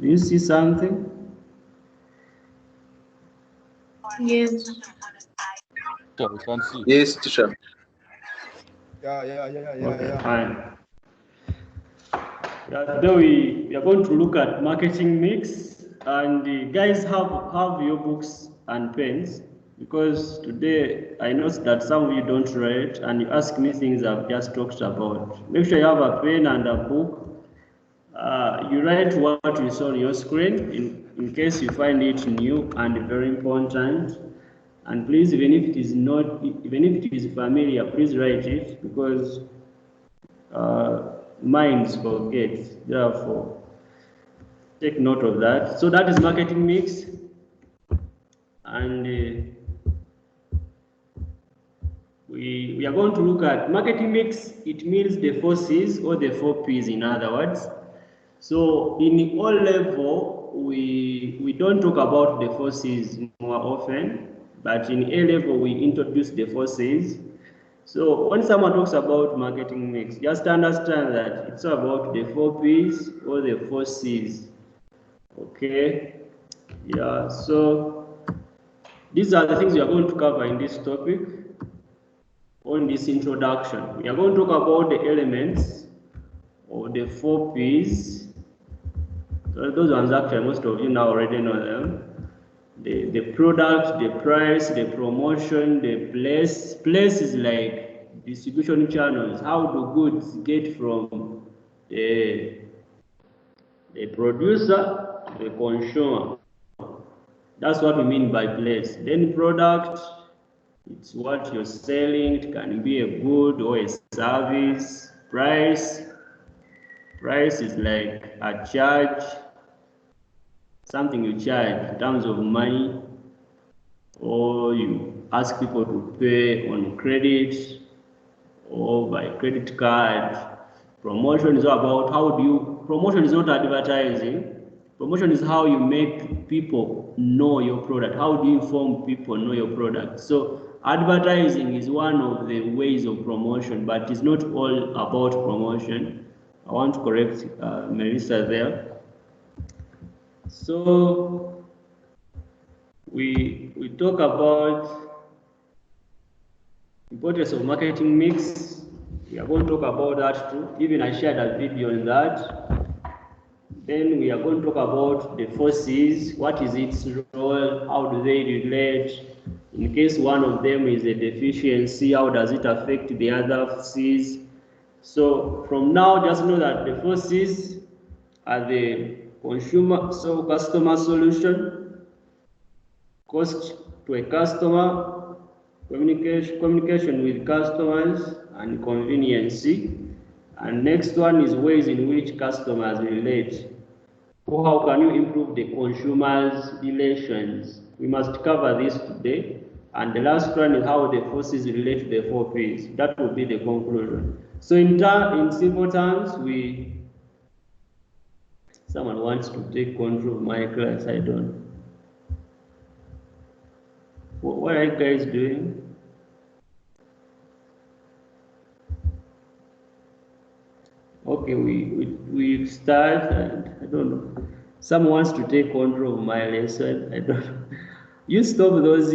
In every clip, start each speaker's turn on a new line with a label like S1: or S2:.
S1: Do you see something?
S2: Yes.
S3: Yeah, we can see.
S4: Yes, teacher.
S1: Okay, fine. Today we are going to look at marketing mix, and guys have your books and pens, because today I noticed that some of you don't write and you ask me things I've just talked about. Make sure you have a pen and a book. You write what you saw on your screen in case you find it new and very important. And please, even if it is familiar, please write it, because minds forget. Therefore, take note of that. So that is marketing mix, and we are going to look at marketing mix. It means the 4 C's or the 4 P's, in other words. So in all level, we don't talk about the 4 C's more often, but in A level we introduce the 4 C's. So when someone talks about marketing mix, just understand that it's about the 4 P's or the 4 C's. Okay? Yeah, so these are the things we are going to cover in this topic, or in this introduction. We are going to talk about the elements of the 4 P's. So those ones, actually most of you now already know them. The product, the price, the promotion, the place. Place is like distribution channels. How do goods get from the producer to the consumer? That's what we mean by place. Then product, it's what you're selling. It can be a good or a service. Price is like a charge, something you charge in terms of money, or you ask people to pay on credit or by credit card. Promotion is about promotion is not advertising. Promotion is how you make people know your product. How do you inform people know your product? So advertising is one of the ways of promotion, but it's not all about promotion. I want to correct Melissa there. So we talk about importance of marketing mix. We are going to talk about that too. Even I shared a video on that. Then we are going to talk about the 4 C's. What is its role? How do they relate? In case one of them is a deficiency, how does it affect the other C's? So from now, just know that the 4 C's are the customer solution, cost to a customer, communication with customers, and convenience. And next one is ways in which customers relate. How can you improve the consumer's relations? We must cover this today. And the last one is how the 4 C's relate to the 4 P's. That will be the conclusion. So in simple terms, someone wants to take control of my class. I don't. What are you guys doing? Okay, we start, and I don't know. Someone wants to take control of my lesson. I don't know. You stop those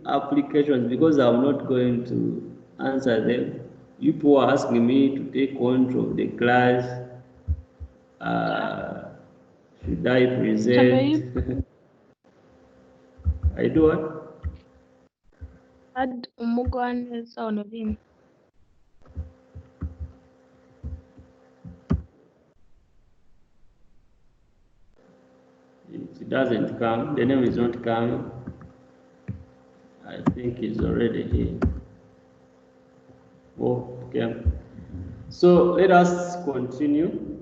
S1: applications, because I'm not going to answer them. You people are asking me to take control of the class. Should I present? I do what?
S2: Add Umugwan sound of him.
S1: It doesn't come. The name is not coming. I think it's already here. Oh, okay. So let us continue.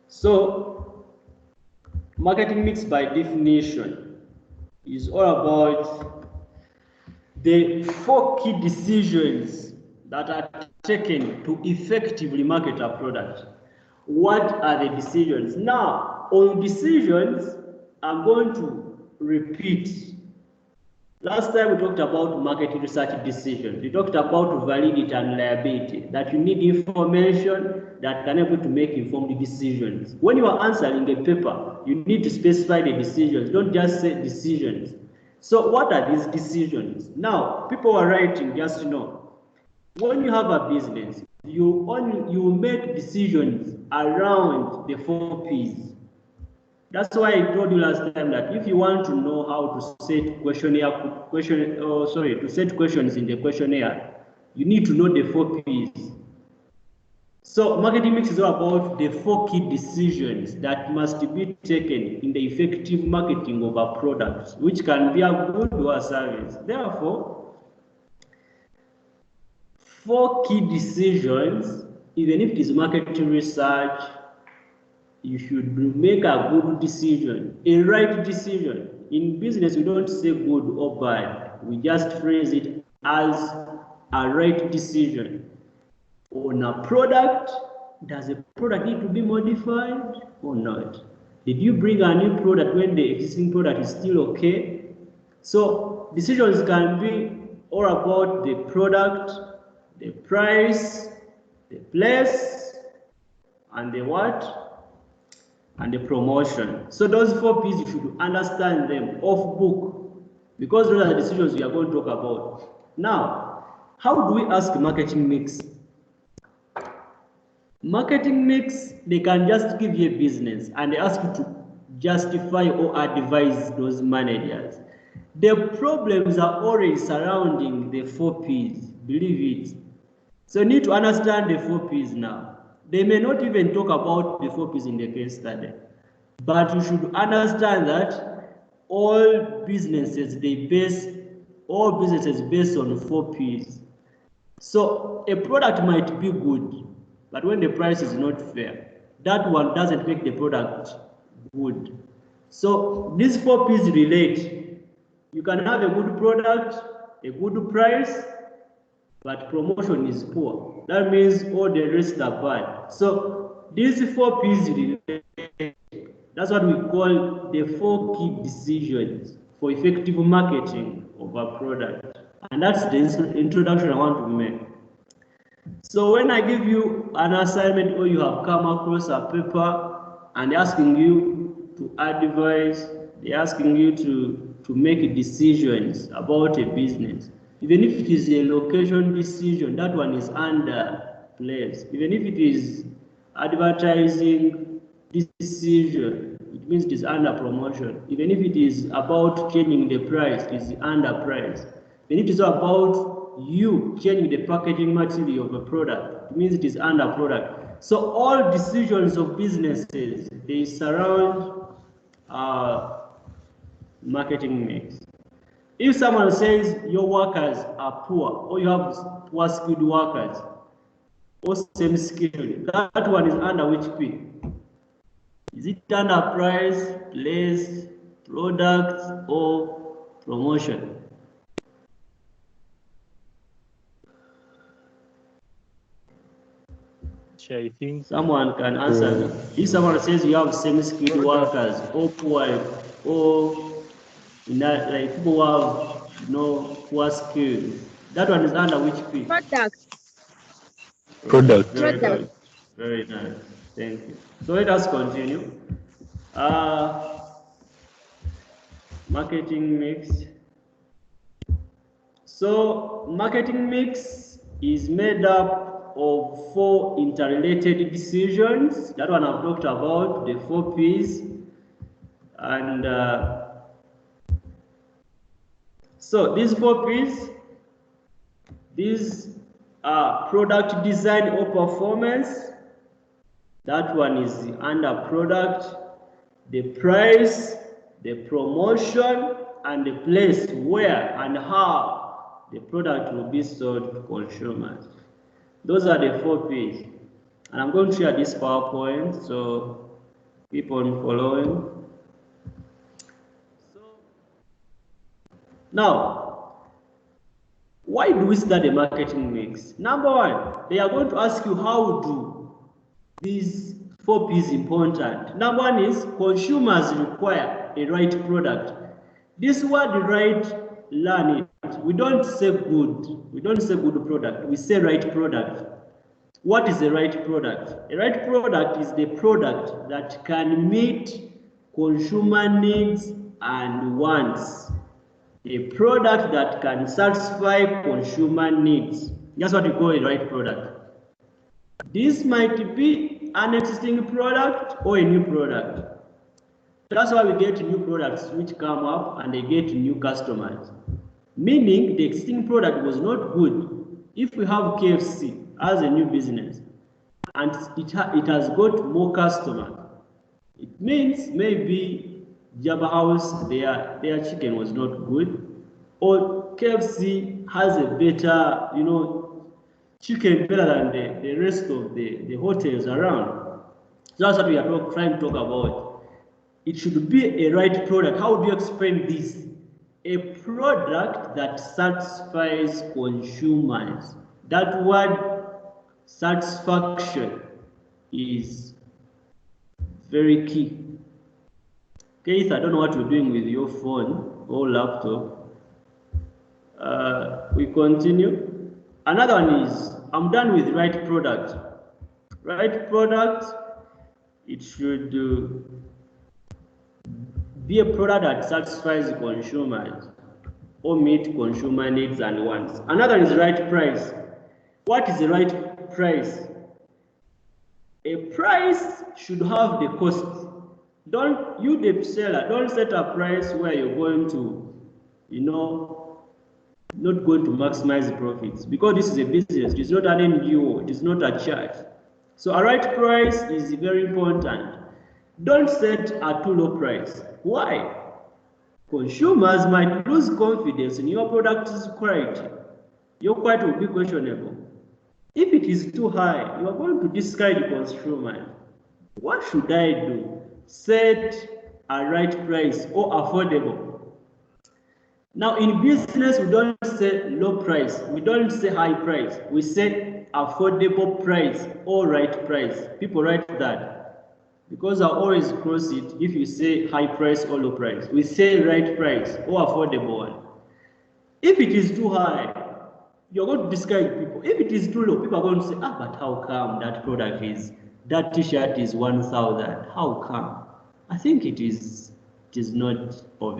S1: So marketing mix by definition is all about the 4 key decisions that are taken to effectively market a product. What are the decisions? Now, on decisions, I'm going to repeat Last time we talked about market research decisions. We talked about validity and reliability, that you need information that can help you to make informed decisions. When you are answering a paper, you need to specify the decisions. Don't just say decisions. So what are these decisions? Now, people are writing, just know, when you have a business, you make decisions around the 4 P's. That's why I told you last time that if you want to know how to set to set questions in the questionnaire, you need to know the 4 P's. So marketing mix is all about the 4 key decisions that must be taken in the effective marketing of a product, which can be a good or a service. Therefore, 4 key decisions, even if it is marketing research, you should make a good decision, a right decision. In business, we don't say good or bad. We just phrase it as a right decision. On a product, does the product need to be modified or not? Did you bring a new product when the existing product is still okay? So decisions can be all about the product, the price, the place, and the what? And the promotion. So those 4 P's, you should understand them off book, because those are the decisions we are going to talk about. Now, how do we ask marketing mix? Marketing mix, they can just give you a business and they ask you to justify or advise those managers. The problems are already surrounding the 4 P's, believe it. So you need to understand the 4 P's now. They may not even talk about the 4 P's in the case study, but you should understand that all businesses based on 4 P's. So a product might be good, but when the price is not fair, that one doesn't make the product good. So these 4 P's relate. You can have a good product, a good price, but promotion is poor. That means all the rest are bad. So these 4 P's relate. That's what we call the 4 key decisions for effective marketing of a product. And that's the introduction I want to make. So when I give you an assignment or you have come across a paper and asking you to advise, they're asking you to make decisions about a business, even if it is a location decision, that one is under place. Even if it is advertising decision, it means it is under promotion. Even if it is about changing the price, it is under price. Even if it is about you changing the packaging material of a product, it means it is under product. So all decisions of businesses, they surround marketing mix. If someone says your workers are poor, or you have poor skilled workers, or same skilled, that one is under which P? Is it under price, place, product, or promotion?
S4: I think
S1: someone can answer me. If someone says you have same skilled workers, or poor, or like people who have poor skills, that one is under which P?
S2: Product.
S3: Product.
S1: Very good. Very nice. Thank you. So let us continue. Marketing mix. So marketing mix is made up of 4 interrelated decisions. That one I've talked about, the 4 P's. And so these 4 P's, these are product design or performance. That one is under product, the price, the promotion, and the place where and how the product will be sold to consumers. Those are the 4 P's. And I'm going to share this PowerPoint, so keep on following. Now, why do we study marketing mix? Number 1, they are going to ask you how do these 4 P's important. Number 1 is consumers require a right product. This word right learn it. We don't say good. We don't say good product. We say right product. What is the right product? A right product is the product that can meet consumer needs and wants. A product that can satisfy consumer needs. That's what we call a right product. This might be an existing product or a new product. That's why we get new products which come up and they get new customers. Meaning the existing product was not good. If we have KFC as a new business and it has got more customers, it means maybe Jabba House, their chicken was not good, or KFC has a better, chicken better than the rest of the hotels around. So that's what we are trying to talk about. It should be a right product. How do you explain this? A product that satisfies consumers. That word satisfaction is very key. Keith, I don't know what you're doing with your phone or laptop. We continue. Another one is, I'm done with right product. Right product, it should be a product that satisfies consumers or meet consumer needs and wants. Another is right price. What is the right price? A price should have the cost. Don't, you the seller, don't set a price where you're going to, not going to maximize the profits, because this is a business. It is not an NGO. It is not a church. So a right price is very important. Don't set a too low price. Why? Consumers might lose confidence in your product's quality. Your quality will be questionable. If it is too high, you are going to discourage consumers. What should I do? Set a right price or affordable. Now in business, we don't say low price. We don't say high price. We say affordable price or right price. People write that. Because I always cross it if you say high price or low price. We say right price or affordable one. If it is too high, you're going to discourage people. If it is too low, people are going to say, but how come that t-shirt is 1,000? How come? I think it is not of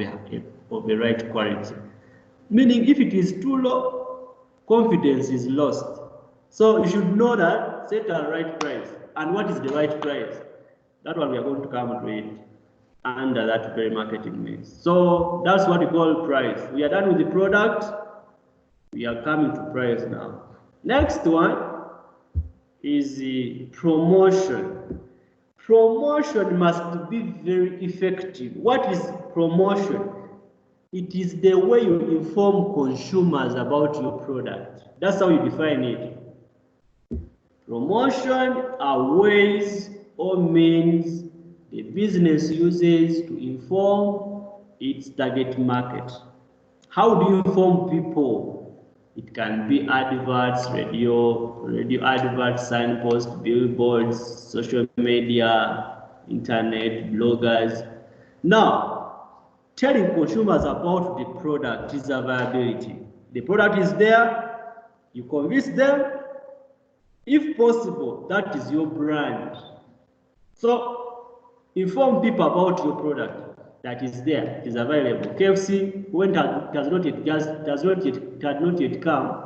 S1: a right quality. Meaning if it is too low, confidence is lost. So you should know that, set a right price. And what is the right price? That one we are going to come to it under that very marketing mix. So that's what we call price. We are done with the product. We are coming to price now. Next one is the promotion. Promotion must be very effective. What is promotion? It is the way you inform consumers about your product. That's how you define it. Promotion are ways or means the business uses to inform its target market. How do you inform people? It can be adverts, radio adverts, signposts, billboards, social media, internet, bloggers. Now, telling consumers about the product is a viability. The product is there, you convince them. If possible, that is your brand. So inform people about your product that is there, it is available. KFC, when it had not yet come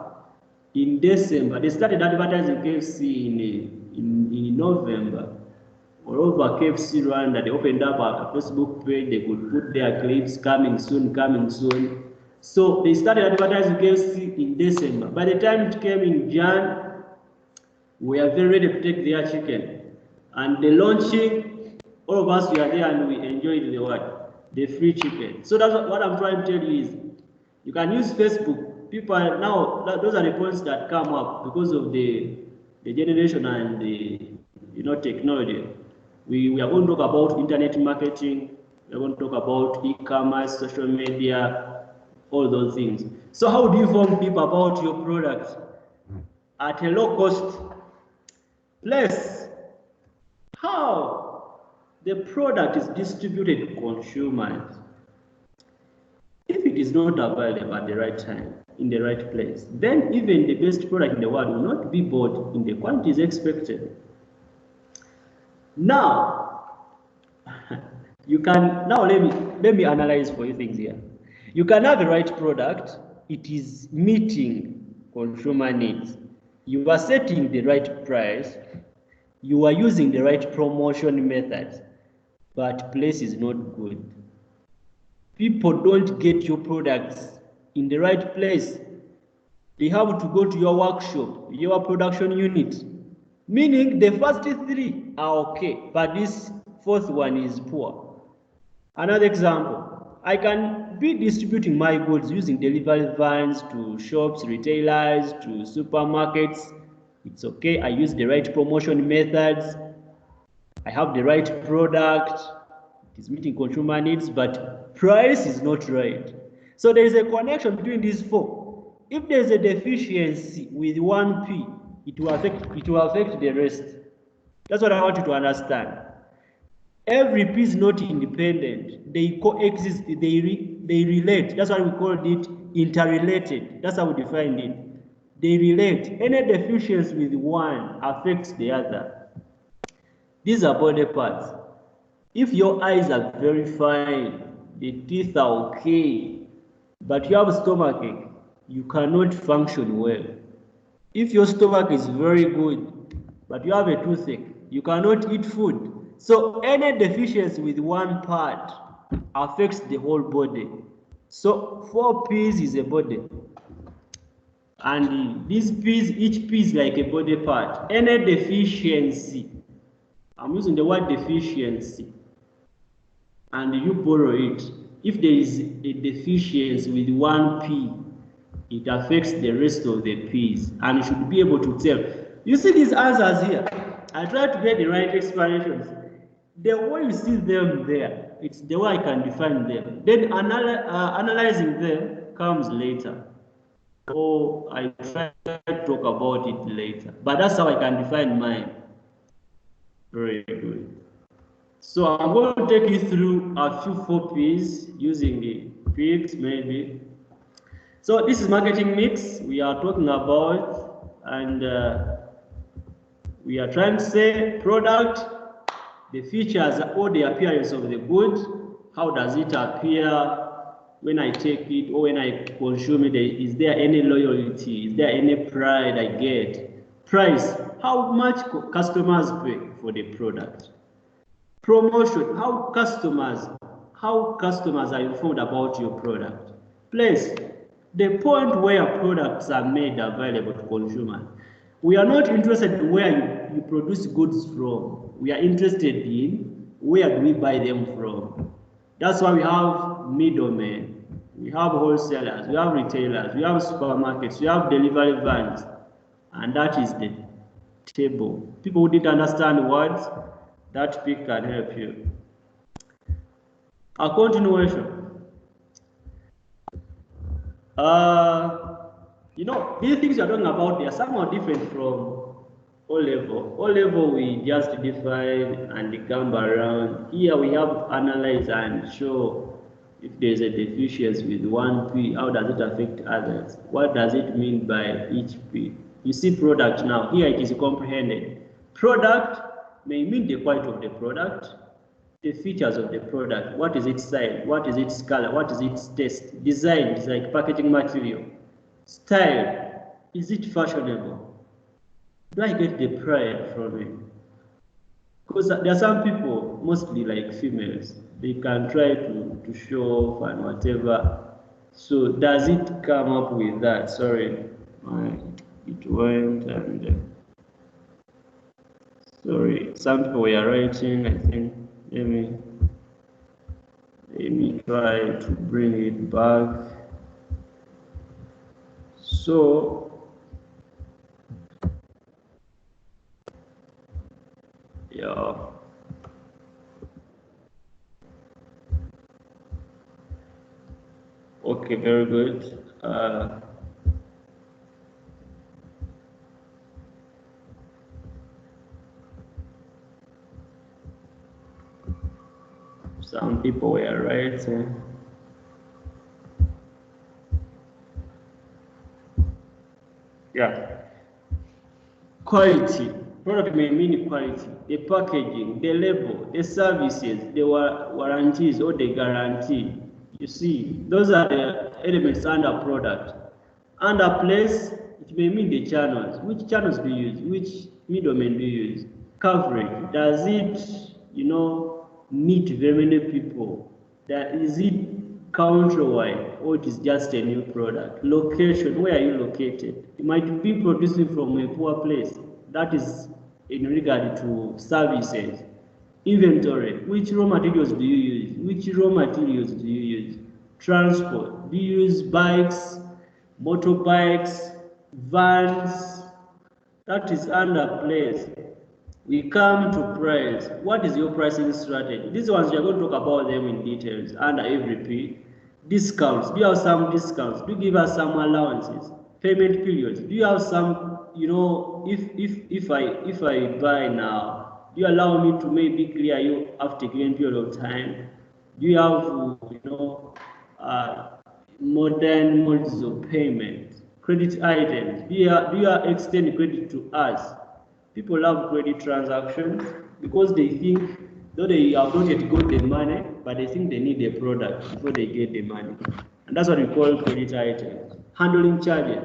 S1: in December, they started advertising KFC in November. Moreover, KFC Rwanda, they opened up a Facebook page. They could put their clips coming soon. So they started advertising KFC in December. By the time it came in Jan, we are very ready to take their chicken. And the launching, all of us were there and we enjoyed the free chicken. So that's what I'm trying to tell you is, you can use Facebook. People are now, those are the points that come up because of the generation and the technology. We are going to talk about internet marketing. We're going to talk about e-commerce, social media, all those things. So how do you inform people about your product at a low cost place? How the product is distributed to consumers. If it is not available at the right time, in the right place, then even the best product in the world will not be bought in the quantities expected. Now, you can, now let me analyze for you things here. You can have the right product, it is meeting consumer needs. You are setting the right price, you are using the right promotion methods, but place is not good. People don't get your products in the right place. They have to go to your workshop, your production unit. Meaning the first three are okay, but this fourth one is poor. Another example, I can be distributing my goods using delivery vans to shops, retailers, to supermarkets. It's okay, I use the right promotion methods, I have the right product, it is meeting consumer needs, but price is not right. So there is a connection between these four. If there is a deficiency with one P, it will affect the rest. That's what I want you to understand. Every P is not independent. They coexist, they relate. That's why we call it interrelated. That's how we define it. They relate. Any deficiency with one affects the other. These are body parts. If your eyes are very fine, the teeth are okay, but you have stomachache, you cannot function well. If your stomach is very good, but you have a toothache, you cannot eat food. So any deficiency with one part affects the whole body. So 4 P's is a body. And these P's, each P is like a body part. Any deficiency, I'm using the word deficiency, and you borrow it. If there is a deficiency with one P, it affects the rest of the P's, and you should be able to tell. You see these answers here? I try to get the right explanations. The way you see them there, it's the way I can define them. Then analyzing them comes later. Or I try to talk about it later. But that's how I can define mine. Very good. So I'm going to take you through a few 4 P's using the P's maybe. So this is marketing mix we are talking about, and we are trying to say product, the features or the appearance of the good, how does it appear when I take it or when I consume it, is there any loyalty, is there any pride I get? Price, how much customers pay for the product? Promotion, how customers are informed about your product. Place, the point where products are made available to consumers. We are not interested in where you produce goods from. We are interested in where do we buy them from. That's why we have middlemen, we have wholesalers, we have retailers, we have supermarkets, we have delivery vans, and that is the table. People who didn't understand words, that pic can help you. A continuation. You know, these things you're talking about, they are somewhat different from O-level. O-level we just define and come around. Here we have analyze and show if there's a deficiency with one P, how does it affect others? What does it mean by each P? You see product now, here it is comprehended. Product may mean the quality of the product, the features of the product, what is its size, what is its color, what is its taste, design is like packaging material, style, is it fashionable? Do I get the pride from it? Because there are some people, mostly like females, they can try to show off and whatever. So does it come up with that? Sorry, it went and sorry, some people were writing, I think. Let me try to bring it back. So, yeah. Okay, very good. Some people were writing. Yeah. Quality. Product may mean quality. The packaging, the label, the services, the warranties or the guarantee. You see, those are the elements under product. Under place, it may mean the channels. Which channels do you use? Which middlemen do you use? Coverage. Does it, meet very many people? Is it countrywide or it is just a new product? Location, where are you located? You might be producing from a poor place. That is in regard to services. Inventory, which raw materials do you use? Which raw materials do you use? Transport, do you use bikes, motorbikes, vans? That is under place. We come to price. What is your pricing strategy? These ones we are going to talk about them in details under every P. Discounts. Do you have some discounts? Do you give us some allowances? Payment periods. Do you have some, if I buy now, do you allow me to maybe clear you after a given period of time? Do you have, modern modes of payment? Credit items. Do you extend credit to us? People love credit transactions because they think, though they have not yet got the money, but they think they need the product before they get the money. And that's what we call credit items. Handling charges.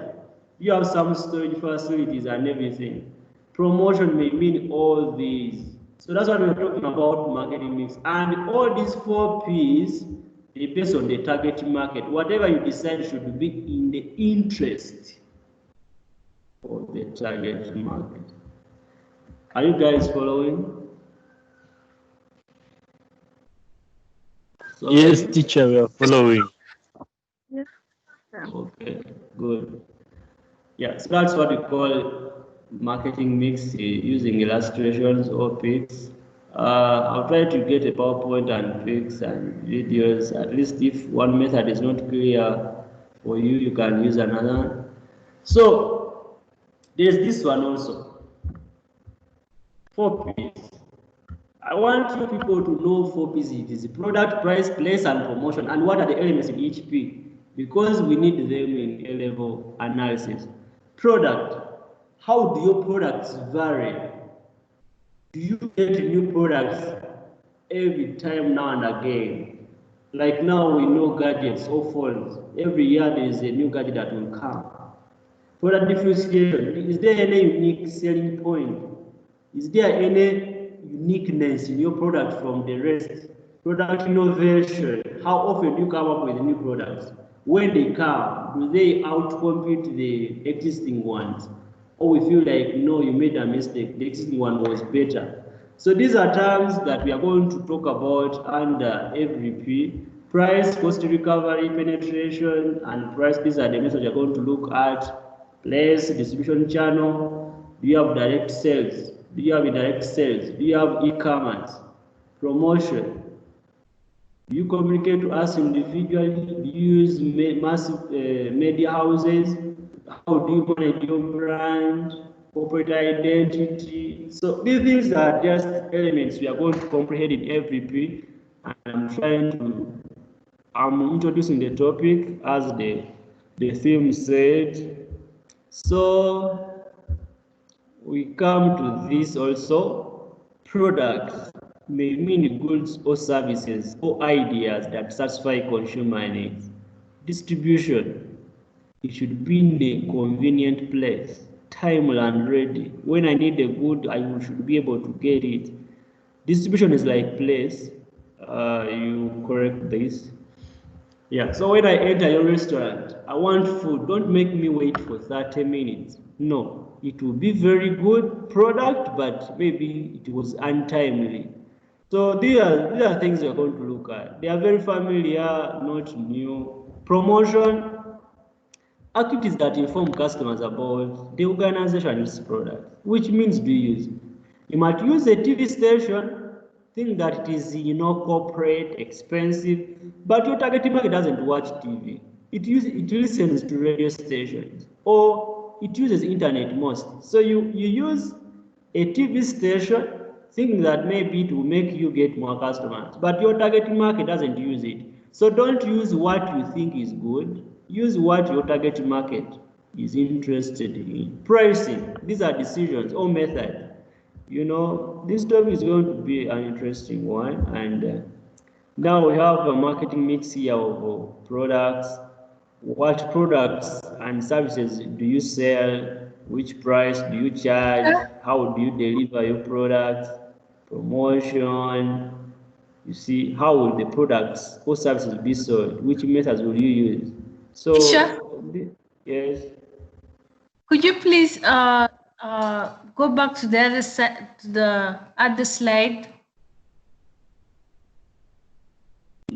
S1: You have some storage facilities and everything. Promotion may mean all these. So that's what we're talking about marketing mix. And all these 4 P's, they based on the target market. Whatever you decide should be in the interest of the target market. Are you guys following?
S3: Yes, teacher, we are following.
S2: Yes.
S1: Okay, good. Yeah, so that's what we call marketing mix using illustrations or pics. I'll try to get a PowerPoint and pics and videos. At least if one method is not clear for you, you can use another. So there's this one also. 4 P's. I want you people to know 4 P's. It is product, price, place, and promotion. And what are the elements in each P? Because we need them in A-level analysis. Product. How do your products vary? Do you get new products every time now and again? Like now we know gadgets or phones. Every year there is a new gadget that will come. Product differentiation. Is there any unique selling point? Is there any uniqueness in your product from the rest? Product innovation. How often do you come up with new products? When they come, do they outcompete the existing ones? Or we feel like, no, you made a mistake, the existing one was better. So these are terms that we are going to talk about under every P. Price, cost recovery, penetration, and price. These are the methods we are going to look at. Place, distribution channel. Do you have direct sales? Do you have indirect sales? Do you have e-commerce? Promotion. Do you communicate to us individually? Do you use massive media houses? How do you manage your brand? Corporate identity? So these things are just elements we are going to comprehend in every P. And I'm introducing the topic as the theme said. So we come to this also. Products may mean goods or services or ideas that satisfy consumer needs. Distribution, it should be in a convenient place, timely and ready. When I need a good, I should be able to get it. Distribution is like place. You correct this. Yeah, so when I enter your restaurant, I want food. Don't make me wait for 30 minutes. No, it will be very good product, but maybe it was untimely. So these are things we are going to look at. They are very familiar, not new. Promotion, activities that inform customers about the organization's product. Which means do you use? You might use a TV station, think that it is, corporate, expensive, but your target market doesn't watch TV. It listens to radio stations, or it uses internet most. So you use a TV station, thinking that maybe it will make you get more customers, but your target market doesn't use it. So don't use what you think is good, use what your target market is interested in. Pricing, these are decisions or method. You know, this topic is going to be an interesting one. And now we have a marketing mix here of products. What products and services do you sell? Which price do you charge? How do you deliver your products? Promotion. You see, how will the products or services be sold? Which methods will you use? So, yes.
S4: Could you please go back to the other side, to the other slide?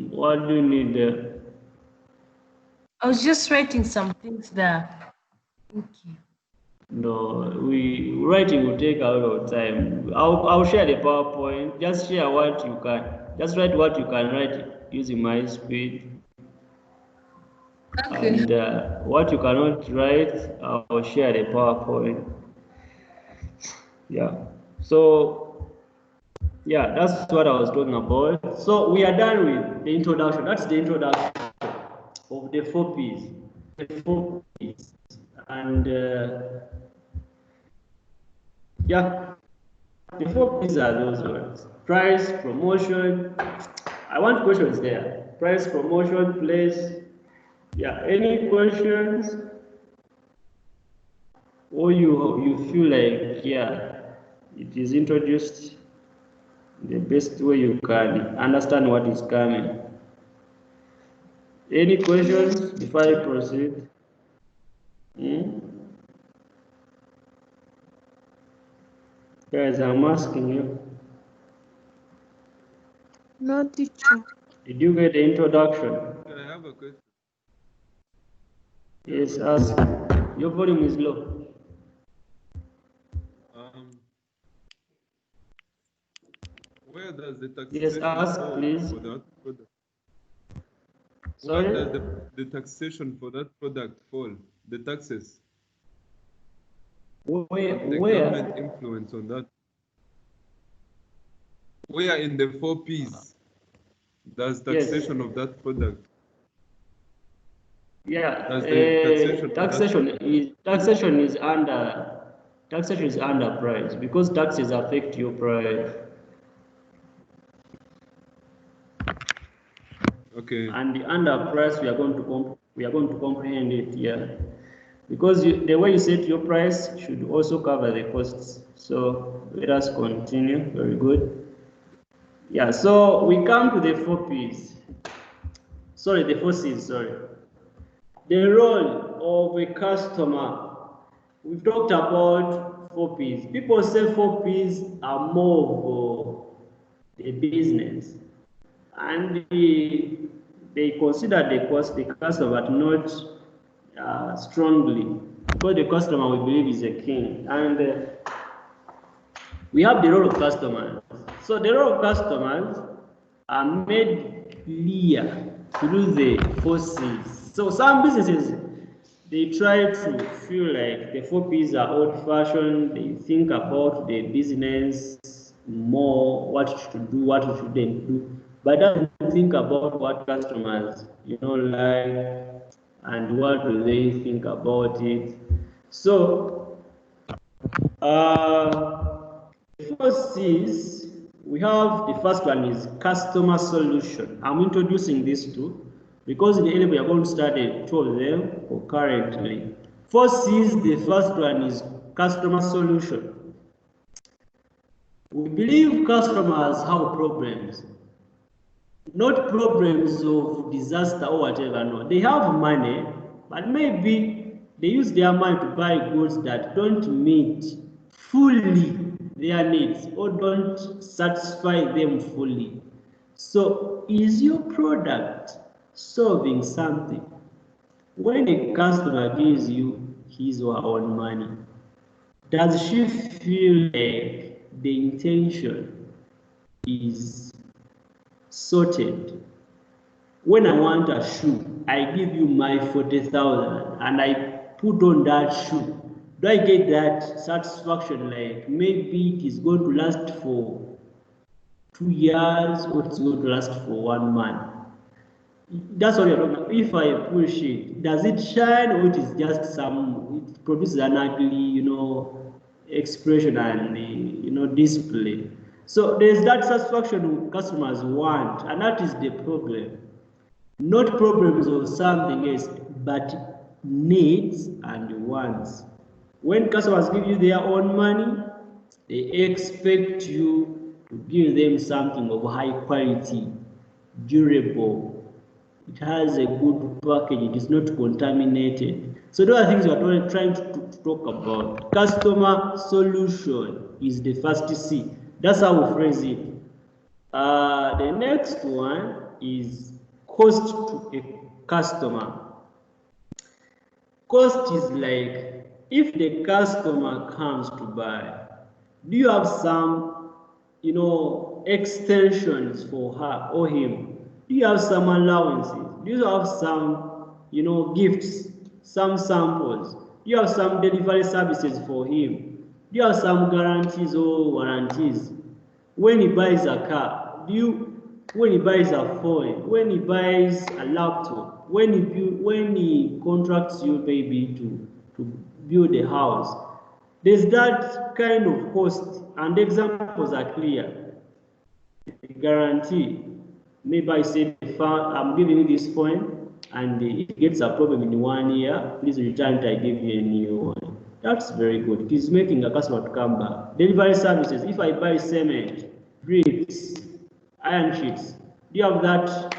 S1: What do you need there?
S4: I was just writing some things there. Okay.
S1: No, writing will take a lot of time. I'll share the PowerPoint. Just share what you can. Just write what you can write using my speed.
S4: Okay.
S1: And what you cannot write, I'll share the PowerPoint. Yeah. So, yeah, that's what I was talking about. So we are done with the introduction. That's the introduction of the 4 P's. The 4 P's. And yeah, the 4 P's are those words. Price, promotion. I want questions there. Price, promotion, place. Yeah, any questions? Or you feel like, yeah, it is introduced the best way you can understand what is coming. Any questions before I proceed? Guys, I'm asking you.
S2: No, teacher.
S1: Did you get the introduction?
S5: I have a question.
S1: Yes, ask. Your volume is low.
S5: Where does the taxation
S1: Yes, ask,
S5: fall
S1: please.
S5: for that product?
S1: Sorry?
S5: Where does the taxation for that product fall? The taxes.
S1: Where?
S5: The government influence on that. Where in the 4 P's does taxation of that product?
S1: Yeah,
S5: Does the
S1: taxation is under price because taxes affect your price.
S5: Okay.
S1: And the under price we are going to comprehend it here, because the way you set your price should also cover the costs. So let us continue. Very good. Yeah. So we come to the 4 P's. Sorry, the 4 C's. Sorry. The role of a customer. We've talked about 4 P's. People say 4 P's are more of a business, and they consider the customer, but not strongly, because the customer we believe is a king. And we have the role of customers. So the role of customers are made clear through the 4 C's. So some businesses, they try to feel like the 4 P's are old-fashioned. They think about the business more, what to do, what you shouldn't do, but doesn't think about what customers, like, and what do they think about it. So, the 4 C's, we have the first one is customer solution. I'm introducing these two because in the end we are going to study 2 of them concurrently. 4 C's, the first one is customer solution. We believe customers have problems, not problems of disaster or whatever. No, they have money, but maybe they use their money to buy goods that don't meet fully their needs or don't satisfy them fully. So, is your product solving something? When a customer gives you his or her own money, does she feel like the intention is sorted? When I want a shoe, I give you my 40,000 and I put on that shoe. Do I get that satisfaction, like maybe it is going to last for 2 years or it's going to last for 1 month? That's what you're talking about. If I push it, does it shine or it is just it produces an ugly, expression and display. So there's that satisfaction customers want, and that is the problem. Not problems or something else, but needs and wants. When customers give you their own money, they expect you to give them something of high quality, durable. It has a good package, it is not contaminated. So those are things we are trying to talk about. Customer solution is the first C. That's how we phrase it. The next one is cost to a customer. Cost is like, if the customer comes to buy, do you have some, extensions for her or him? Do you have some allowances? Do you have some, gifts, some samples? Do you have some delivery services for him? Do you have some guarantees or warranties? When he buys a car, when he buys a phone, when he buys a laptop, when he contracts you maybe to build a house, there's that kind of cost, and the examples are clear. The guarantee, maybe I said, I'm giving you this phone, and if it gets a problem in 1 year, please return it, I give you a new one. That's very good. It is making a customer to come back. Delivery services, if I buy cement, bricks, iron sheets, do you have that,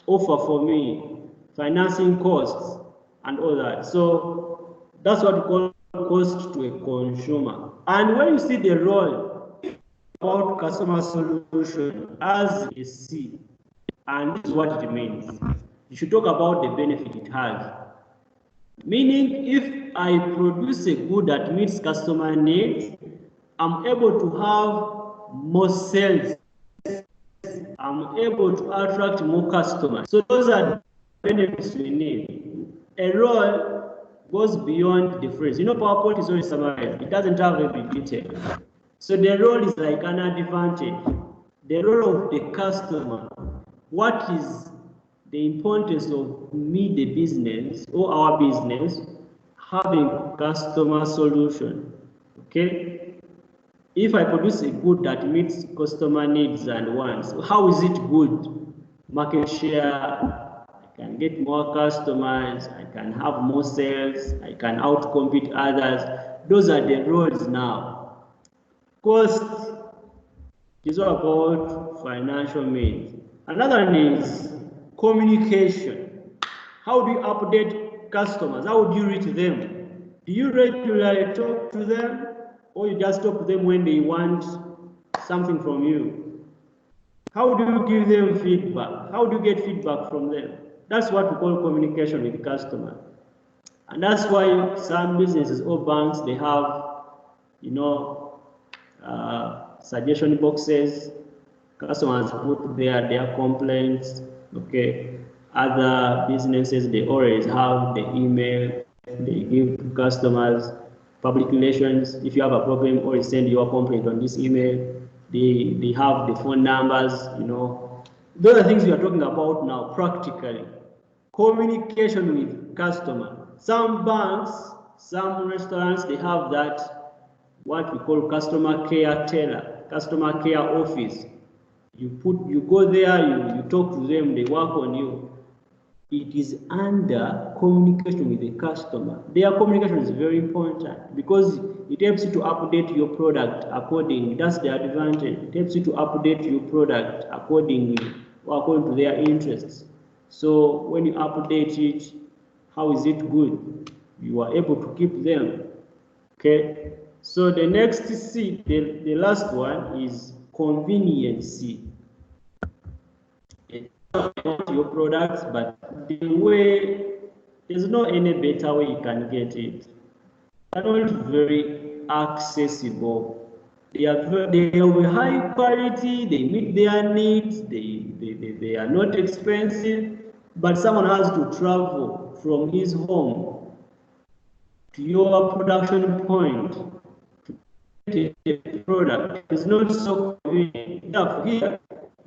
S1: offer for me, financing costs, and all that? So that's what we call cost to a consumer. And when you see the role about customer solution as a C, and this is what it means. You should talk about the benefit it has. Meaning, if I produce a good that meets customer needs, I'm able to have more sales. I'm able to attract more customers. So those are the benefits we need. A role goes beyond the phrase. PowerPoint is always summarized. It doesn't have every detail. So the role is like an advantage. The role of the customer. What is the importance of me, the business, or our business, having customer solution? Okay? If I produce a good that meets customer needs and wants, how is it good? Market share, I can get more customers, I can have more sales, I can outcompete others. Those are the roles now. Cost is all about financial means. Another one is communication. How do you update customers? How do you reach them? Do you regularly talk to them, or you just talk to them when they want something from you? How do you give them feedback? How do you get feedback from them? That's what we call communication with the customer. And that's why some businesses or banks, they have, suggestion boxes. Customers put their complaints. Okay. Other businesses, they always have the email they give to customers. Public relations, if you have a problem, always send your complaint on this email. They have the phone numbers, Those are things we are talking about now, practically. Communication with customer. Some banks, some restaurants, they have that, what we call customer care teller, customer care office. You go there, you talk to them, they work on you. It is under communication with the customer. Their communication is very important because it helps you to update your product accordingly. That's the advantage. It helps you to update your product accordingly or according to their interests. So when you update it, how is it good? You are able to keep them. Okay. So the next C, the last one is conveniency. Your products, but there's no any better way you can get it. They're not very accessible. They are high quality, they meet their needs, they are not expensive, but someone has to travel from his home to your production point to get a product. It's not so convenient. Here,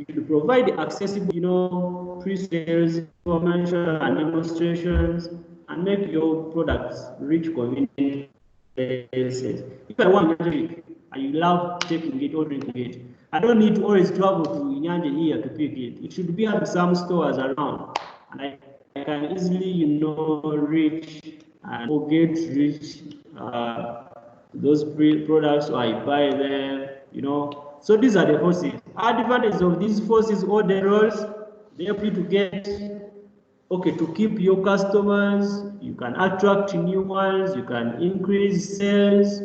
S1: you should provide accessible, pre-sales information and demonstrations, and make your products reach convenient places. If I want Nyanja and you love taking it or drinking it, I don't need to always travel to Nyanja here to pick it. It should be at some stores around, and I can easily, reach or get reach those products, or I buy them, So these are the forces. Advantage of these forces or the roles, they help you to get, to keep your customers, you can attract new ones, you can increase sales,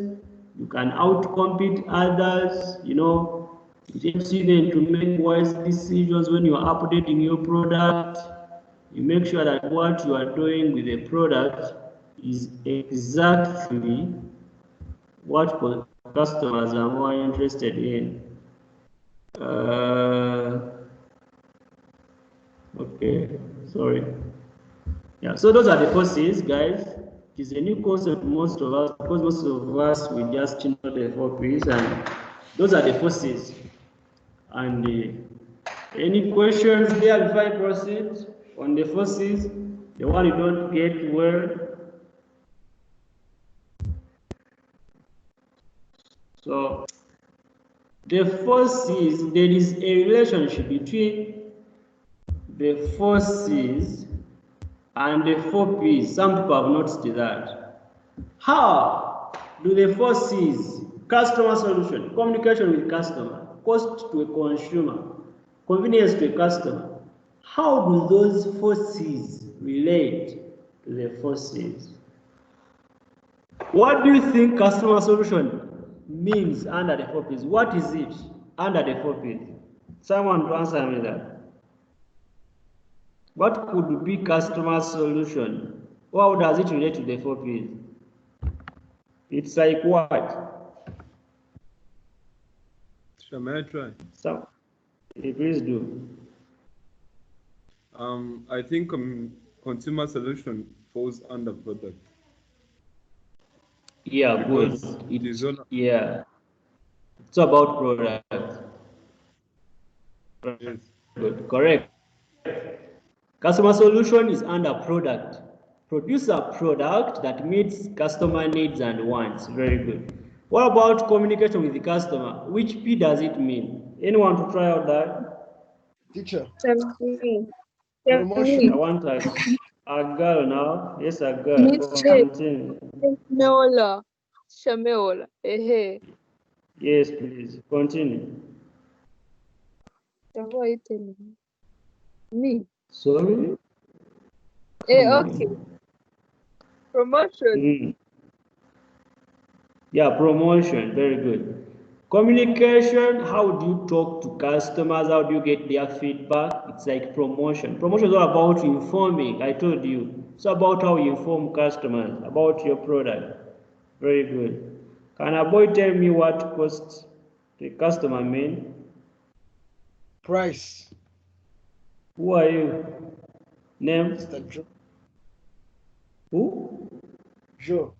S1: you can outcompete others, it helps you then to make wise decisions when you are updating your product. You make sure that what you are doing with the product is exactly what customers are more interested in. Okay, sorry. Yeah, so those are the forces, guys. It is a new concept most of us, because most of us we just know the 4 P's, and those are the forces. And any questions there before I proceed on the forces? The one you don't get well. So the forces, there is a relationship between the forces and the 4 P's. Some people have noticed that. How do the forces, customer solution, communication with customer, cost to a consumer, convenience to a customer, how do those forces relate to the forces? What do you think customer solution means under the 4 P's? What is it under the 4 P's? Someone to answer me that. What could be customer solution? How does it relate to the 4 P's? It's like what?
S5: Shall I try?
S1: So, please do.
S5: I think consumer solution falls under product.
S1: Yeah, good. Yeah. It's about product.
S5: Yes.
S1: Good. Correct. Customer solution is under product. Produce a product that meets customer needs and wants. Very good. What about communication with the customer? Which P does it mean? Anyone to try out that?
S2: Teacher.
S6: Promotion.
S1: I want a girl now. Yes, a girl. Continue.
S6: Shameola. Shameola.
S1: Yes, please. Continue.
S6: What are you telling me?
S1: Sorry?
S6: Okay. Promotion.
S1: Yeah, promotion. Very good. Communication, how do you talk to customers? How do you get their feedback? It's like promotion. Promotion is all about informing. I told you. It's about how you inform customers about your product. Very good. Can a boy tell me what cost the customer mean?
S2: Price.
S1: Who are you? Name?
S2: Mr. Joe.
S1: Who?
S2: Joe.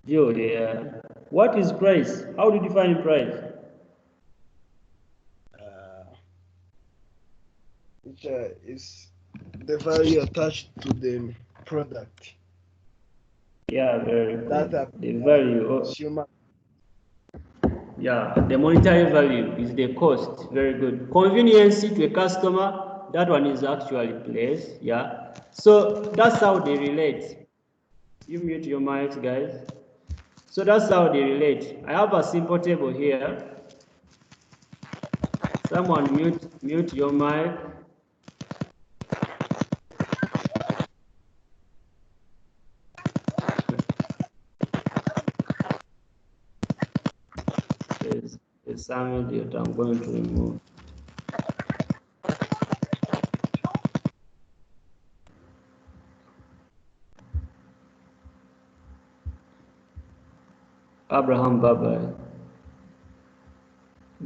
S1: Joe, yeah. What is price? How do you define price?
S2: Which is the value attached to the product.
S1: Yeah, very good.
S2: That
S1: the value.
S2: Consumer.
S1: Yeah, the monetary value is the cost. Very good. Convenience to a customer, that one is actually place. Yeah. So that's how they relate. You mute your mics, guys. So that's how they relate. I have a simple table here. Someone mute your mic. There's some idiot I'm going to remove. Abraham Baba,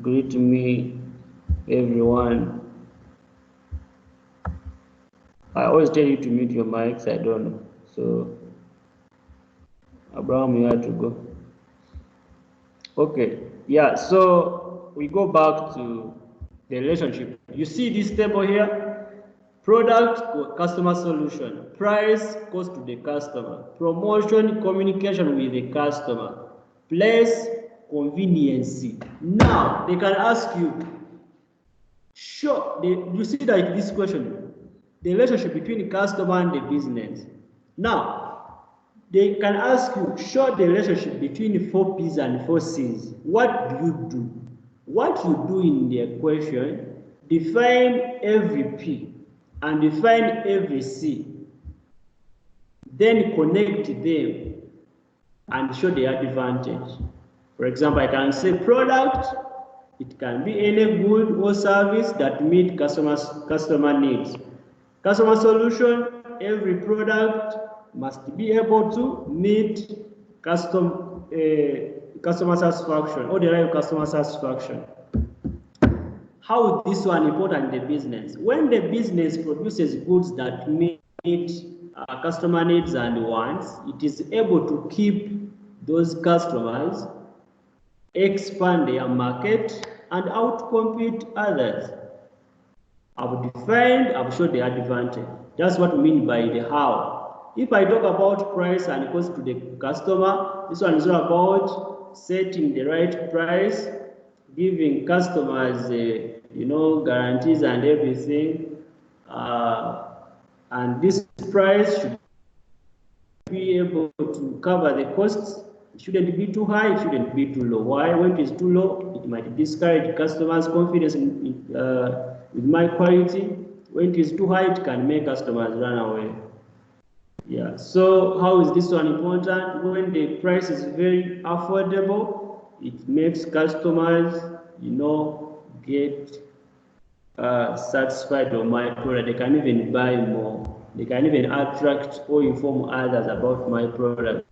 S1: greet me, everyone. I always tell you to mute your mics, I don't know. So, Abraham, you have to go. Okay, yeah, so we go back to the relationship. You see this table here: product, customer solution; price, cost to the customer; promotion, communication with the customer; place, convenience. Now they can ask you, you see that this question, the relationship between the customer and the business. Now they can ask you, show the relationship between the 4 P's and 4 C's. What do you do? What you do in the equation, define every P and define every C, then connect them and show the advantage. For example, I can say product, it can be any good or service that meet customer needs. Customer solution, every product must be able to meet customer satisfaction or derive customer satisfaction. How is this one important in the business? When the business produces goods that meet customer needs and wants, it is able to keep those customers, expand their market, and outcompete others. I've showed the advantage. That's what we mean by the how. If I talk about price and cost to the customer, this one is all about setting the right price, giving customers, guarantees and everything. And this price should be able to cover the costs. It shouldn't be too high, it shouldn't be too low. Why? When it is too low, it might discourage customers' confidence with my quality. When it is too high, it can make customers run away. Yeah, so how is this one important? When the price is very affordable, it makes customers, get satisfied with my product. They can even buy more. They can even attract or inform others about my product.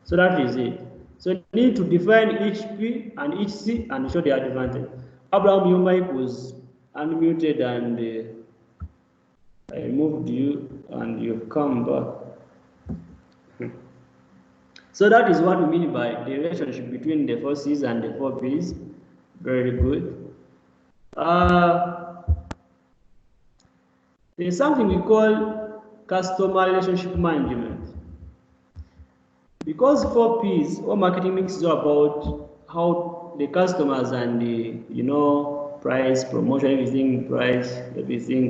S1: So that is it. So you need to define each P and each C and show the advantage. Abraham, your mic was unmuted and I moved you and you've come back. So that is what we mean by the relationship between the 4 C's and the 4 P's. Very good. There's something we call customer relationship management. Because 4 P's or marketing mix is all about how the customers and the price, promotion, everything,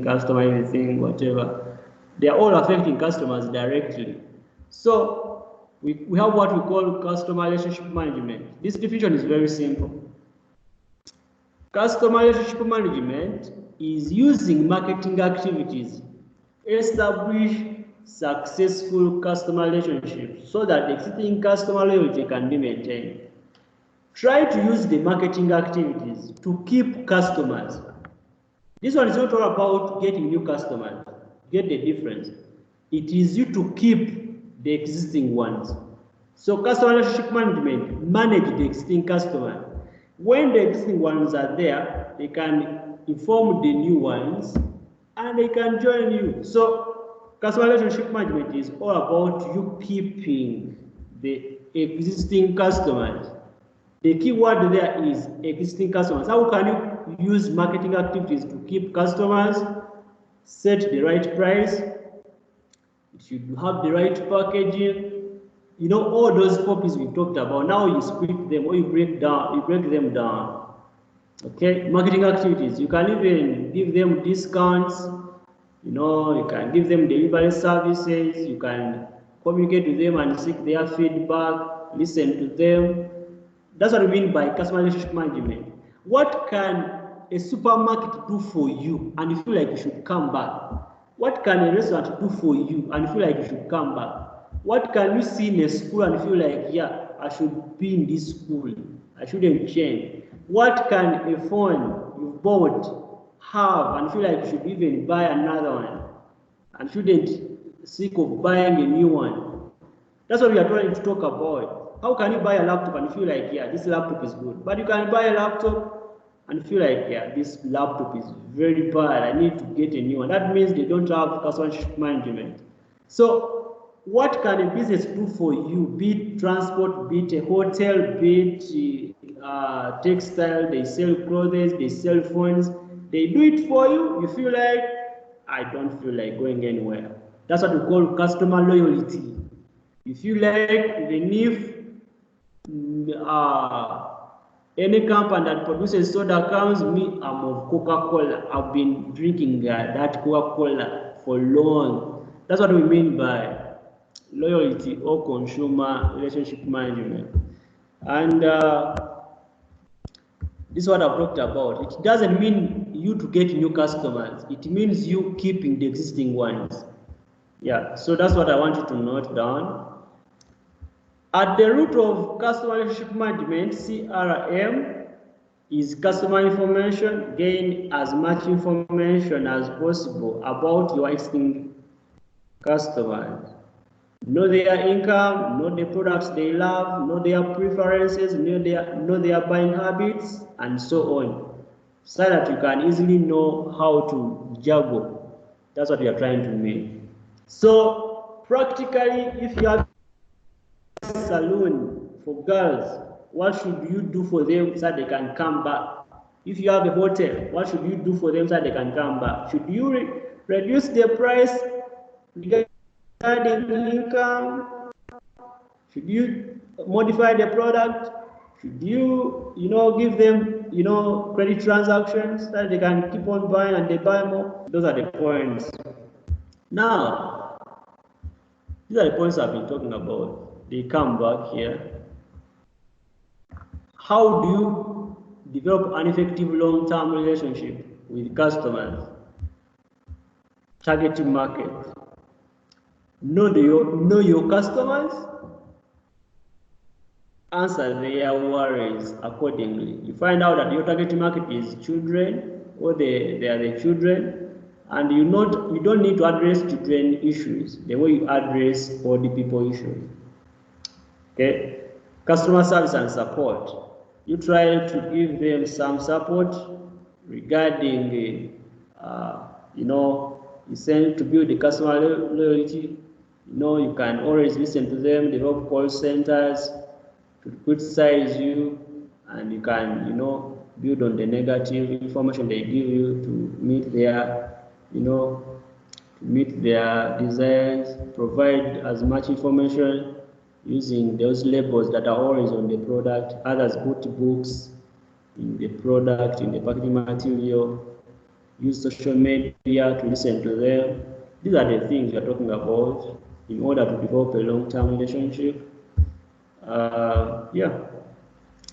S1: customer, everything, whatever, they are all affecting customers directly. So we have what we call customer relationship management. This definition is very simple. Customer relationship management is using marketing activities to establish successful customer relationships so that existing customer loyalty can be maintained. Try to use the marketing activities to keep customers. This one is not all about getting new customers. Get the difference. It is you to keep the existing ones. So customer relationship management, manage the existing customer. When the existing ones are there, they can inform the new ones and they can join you. So customer relationship management is all about you keeping the existing customers. The key word there is existing customers. How can you use marketing activities to keep customers? Set the right price. It should have the right packaging. All those 4 P's we talked about. Now you split them or you break them down. Okay, marketing activities. You can even give them discounts. You can give them delivery services. You can communicate with them and seek their feedback. Listen to them. That's what we mean by customer relationship management. What can a supermarket do for you and you feel like you should come back? What can a restaurant do for you and you feel like you should come back? What can you see in a school and feel like, yeah, I should be in this school, I shouldn't change? What can a phone you bought have and feel like you should even buy another one and shouldn't seek of buying a new one? That's what we are trying to talk about. How can you buy a laptop and feel like, yeah, this laptop is good, but you can buy a laptop and feel like, yeah, this laptop is very bad, I need to get a new one. That means they don't have customer management. So what can a business do for you? Be it transport, be it a hotel, be it textile, they sell clothes, they sell phones. they do it for you, you feel like, I don't feel like going anywhere. That's what we call customer loyalty. You feel like even if any company that produces soda comes, me, I'm of Coca-Cola. I've been drinking that Coca-Cola for long. That's what we mean by loyalty or consumer relationship management. And this is what I've talked about. It doesn't mean you to get new customers. It means you keeping the existing ones. Yeah, so that's what I want you to note down. At the root of customer relationship management, CRM, is customer information. Gain as much information as possible about your existing customers. Know their income, know the products they love, know their preferences, know their buying habits, and so on, so that you can easily know how to juggle. That's what we are trying to make. So practically, if you have a salon for girls, what should you do for them so that they can come back? If you have a hotel, what should you do for them so that they can come back? Should you reduce the price regarding income? Should you modify the product? Should you, give them, credit transactions so that they can keep on buying and they buy more? Those are the points. Now, these are the points I've been talking about. They come back here. How do you develop an effective long-term relationship with customers? Targeting market. Know your customers. Answer their worries accordingly. You find out that your target market is children, or they are the children, and you don't need to address children issues the way you address older people issues. Okay, customer service and support. You try to give them some support regarding, essential to build the customer loyalty. You can always listen to them, develop call centers to criticize you, and you can, build on the negative information they give you to meet their, desires, provide as much information using those labels that are always on the product. Others put books in the product, in the packaging material, use social media to listen to them. These are the things we are talking about in order to develop a long-term relationship.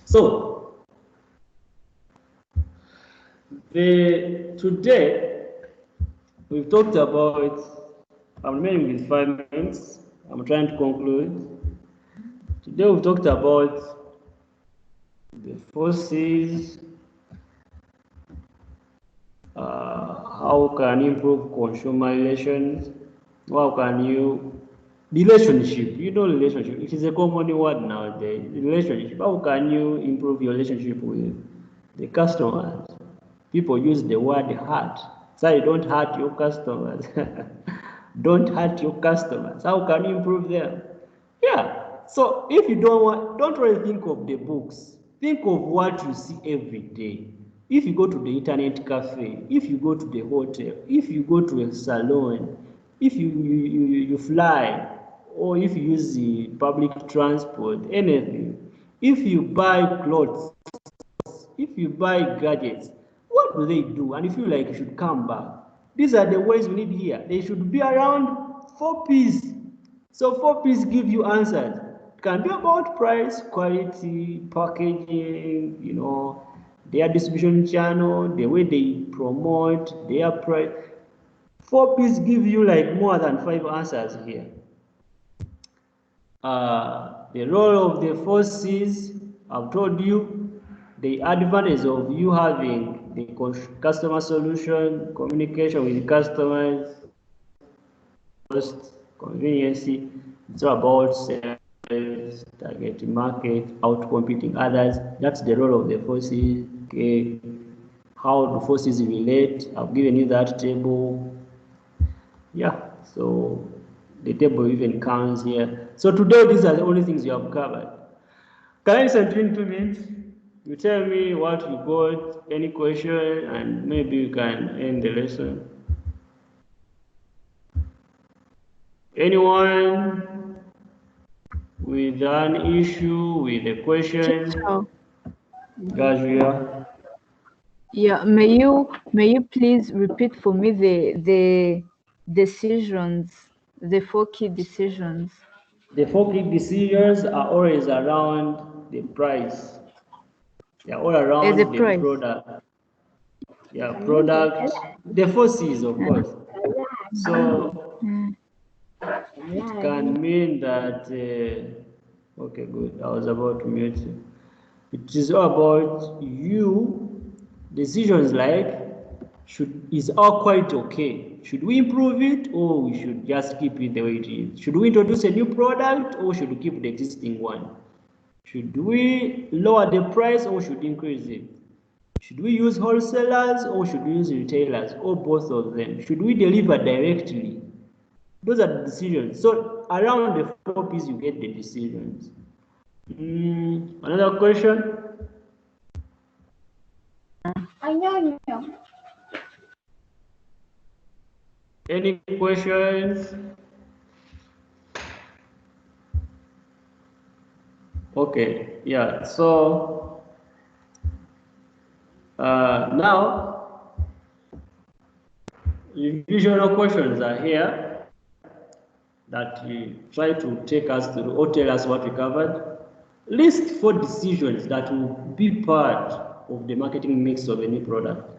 S1: So today we've talked about, I'm remaining with 5 minutes. I'm trying to conclude. Today we've talked about the forces, how can you improve consumer relations, how can you, relationship, relationship, it is a common word nowadays, relationship. How can you improve your relationship with the customers? People use the word hurt, so you don't hurt your customers. Don't hurt your customers. How can you improve them? Yeah, so if you don't really think of the books, think of what you see every day. If you go to the internet cafe, if you go to the hotel, if you go to a salon, if you fly, or if you use the public transport, anything, if you buy clothes, if you buy gadgets, what do they do? And you feel like you should come back. These are the ways we need here. They should be around 4 P's. So 4 P's give you answers. It can be about price, quality, packaging, their distribution channel, the way they promote, their price. 4 P's give you like more than 5 answers here. The role of the 4 C's, I've told you, the advantage of you having the customer solution, communication with customers, cost, convenience. It's all about sales, target market, outcompeting others. That's the role of the 4 C's. Okay. How the 4 C's relate? I've given you that table. Yeah, so the table even counts here. So today, these are the only things you have covered. Can I listen to you in 2 minutes? You tell me what you got, any question, and maybe you can end the lesson. Anyone with an issue, with a question? Gajria?
S6: Yeah, may you please repeat for me the decisions, the 4 key decisions?
S1: The 4 key decisions are always around the price. They are all around
S6: The
S1: the
S6: price.
S1: product. Yeah, product. The 4 C's, of course. So it can mean that. Okay, good. I was about to mute you. It is all about you. Decisions like, is our quality okay? Should we improve it, or we should just keep it the way it is? Should we introduce a new product, or should we keep the existing one? Should we lower the price, or should we increase it? Should we use wholesalers, or should we use retailers, or both of them? Should we deliver directly? Those are the decisions. So around the 4 P's, you get the decisions. Another question? Any questions? Okay, yeah, so now usual questions are here that you try to take us through or tell us what we covered. List 4 decisions that will be part of the marketing mix of any product.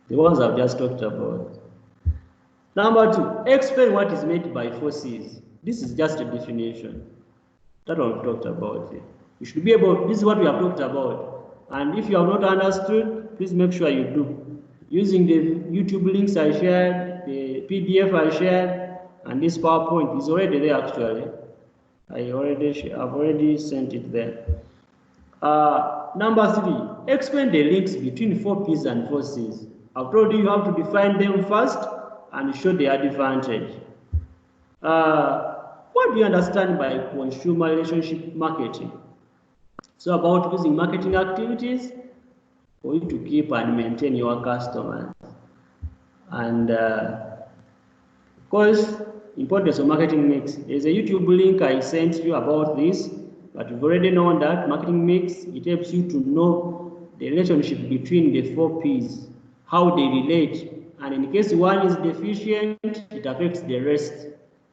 S1: The ones I've just talked about. Number 2, explain what is meant by 4 C's. This is just a definition. That one we talked about it. You should be able, this is what we have talked about. And if you have not understood, please make sure you do. Using the YouTube links I shared, the PDF I shared, and this PowerPoint is already there actually. I've already sent it there. Number 3, explain the links between 4 P's and 4 C's. I've told you how to define them first and show the advantage. What do you understand by consumer relationship marketing? So about using marketing activities for you to keep and maintain your customers. And of course, importance of marketing mix. There's a YouTube link I sent you about this, but you've already known that marketing mix, it helps you to know the relationship between the 4 P's, how they relate. And in case one is deficient, it affects the rest.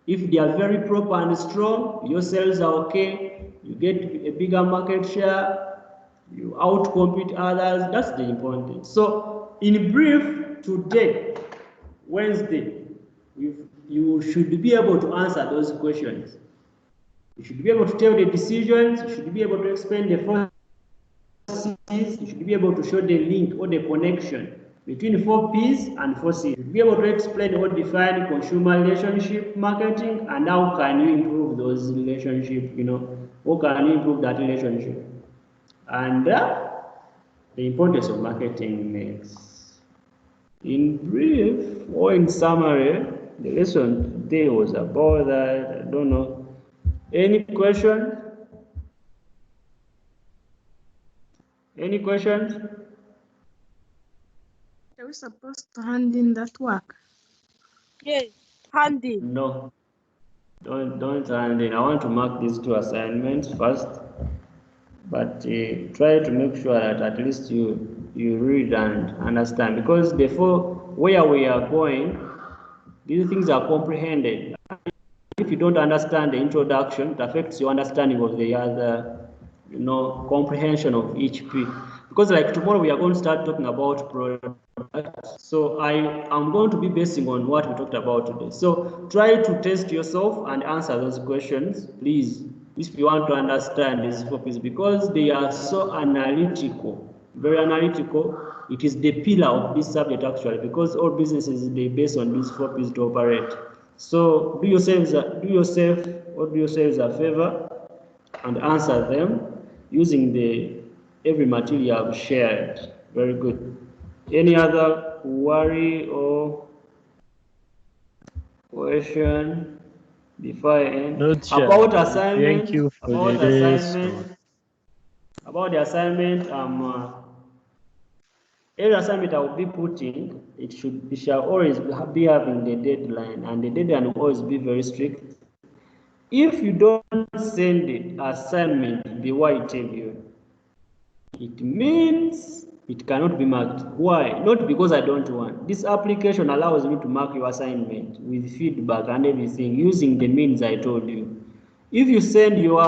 S1: If they are very proper and strong, your sales are okay, you get a bigger market share, you outcompete others. That's the important thing. So in brief, today, Wednesday, you should be able to answer those questions. You should be able to tell the decisions, you should be able to explain the 4 C's, you should be able to show the link or the connection between 4 P's and 4 C's. You should be able to explain or define consumer relationship marketing and how can you improve those relationships, how can you improve that relationship. And the importance of marketing mix. In brief or in summary, the lesson today was about that. I don't know. Any questions? Any questions?
S4: Are we supposed to hand in that work?
S6: Yes, hand in.
S1: No. Don't hand in. I want to mark these 2 assignments first. But try to make sure that at least you read and understand, because before where we are going, these things are comprehended. If you don't understand the introduction, it affects your understanding of the other, comprehension of each P. Because like tomorrow we are going to start talking about products. So I am going to be basing on what we talked about today. So try to test yourself and answer those questions, please. If you want to understand these 4 P's, because they are so analytical, very analytical. It is the pillar of this subject actually, because all businesses, they base on these 4 P's to operate. So do yourselves a favor and answer them using every material I've shared. Very good. Any other worry or question before I end?
S3: No, teacher.
S1: About assignment.
S3: Thank you for the lesson.
S1: About about the assignment, every assignment I will be putting, it shall always be having the deadline, and the deadline will always be very strict. If you don't send the assignment the way I tell you, it means it cannot be marked. Why? Not because I don't want. This application allows me to mark your assignment with feedback and everything using the means I told you. If you send your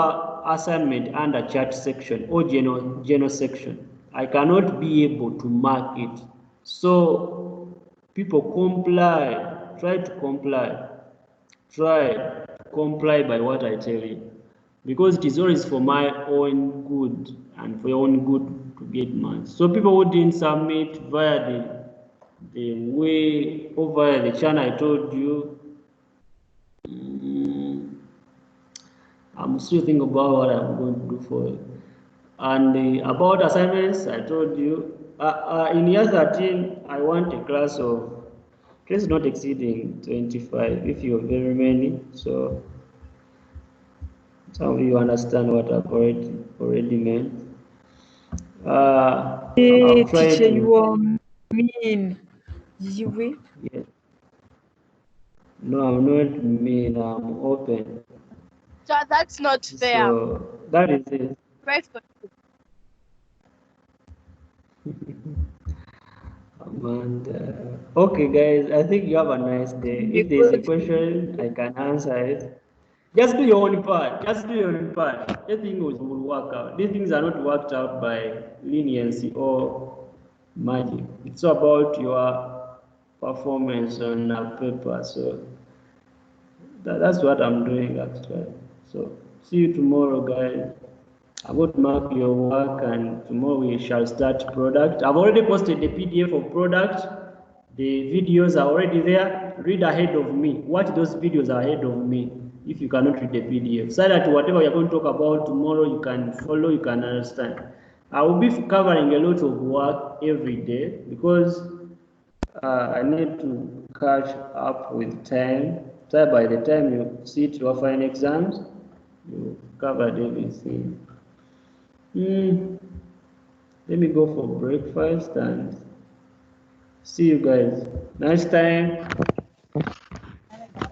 S1: assignment under chat section or general section, I cannot be able to mark it. So people comply, try to comply by what I tell you, because it is always for my own good and for your own good to get marks. So people who didn't submit via the way or via the channel I told you, I'm still thinking about what I'm going to do for you. And about assignments, I told you, in year 13, I want a class not exceeding 25 if you're very many. So some of you understand what I've already meant. I'll try
S6: Teacher,
S1: to.
S6: you are mean. You
S1: Yeah. No, I'm not mean. I'm open.
S7: So that's not fair.
S1: So that is it.
S7: Right.
S1: And, okay, guys, I think you have a nice day. If there's a question, I can answer it. Just do your own part. Just do your own part. Everything will work out. These things are not worked out by leniency or magic. It's about your performance on paper. So that's what I'm doing actually. So see you tomorrow, guys. I'm going to mark your work, and tomorrow we shall start product. I've already posted the PDF of product. The videos are already there. Read ahead of me. Watch those videos ahead of me if you cannot read the PDF, so that whatever we're going to talk about tomorrow, you can follow, you can understand. I will be covering a lot of work every day because I need to catch up with time. So by the time you sit your final exams, you've covered everything. Let me go for breakfast and see you guys next time.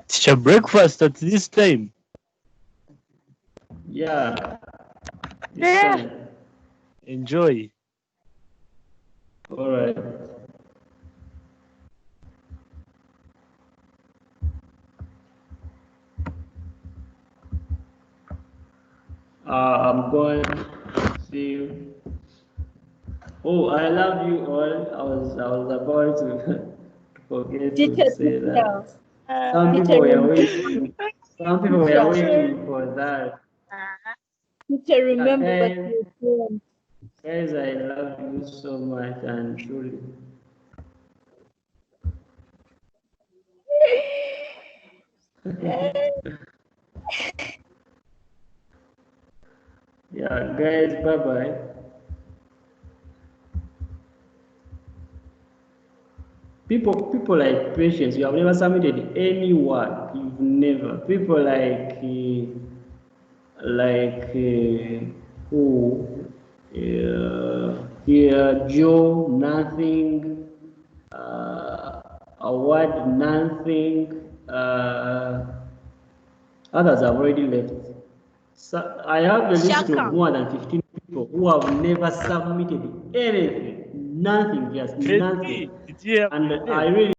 S3: Teacher, breakfast at this time.
S1: Yeah.
S3: Enjoy.
S1: All right. I'm going to see you. Oh, I love you all. I was about to forget to say that. Some people were waiting. Some people were waiting for that.
S6: Teacher, remember
S1: Yeah,
S6: what
S1: guys, I love you so much and truly. Yeah, guys, bye-bye. People like Patience, you have never submitted any work. You've never. People like who? Joe, nothing. Award, nothing. Others have already left. So I have a list of more than 15 people who have never submitted anything, nothing, just nothing.
S3: Yeah.
S1: And I really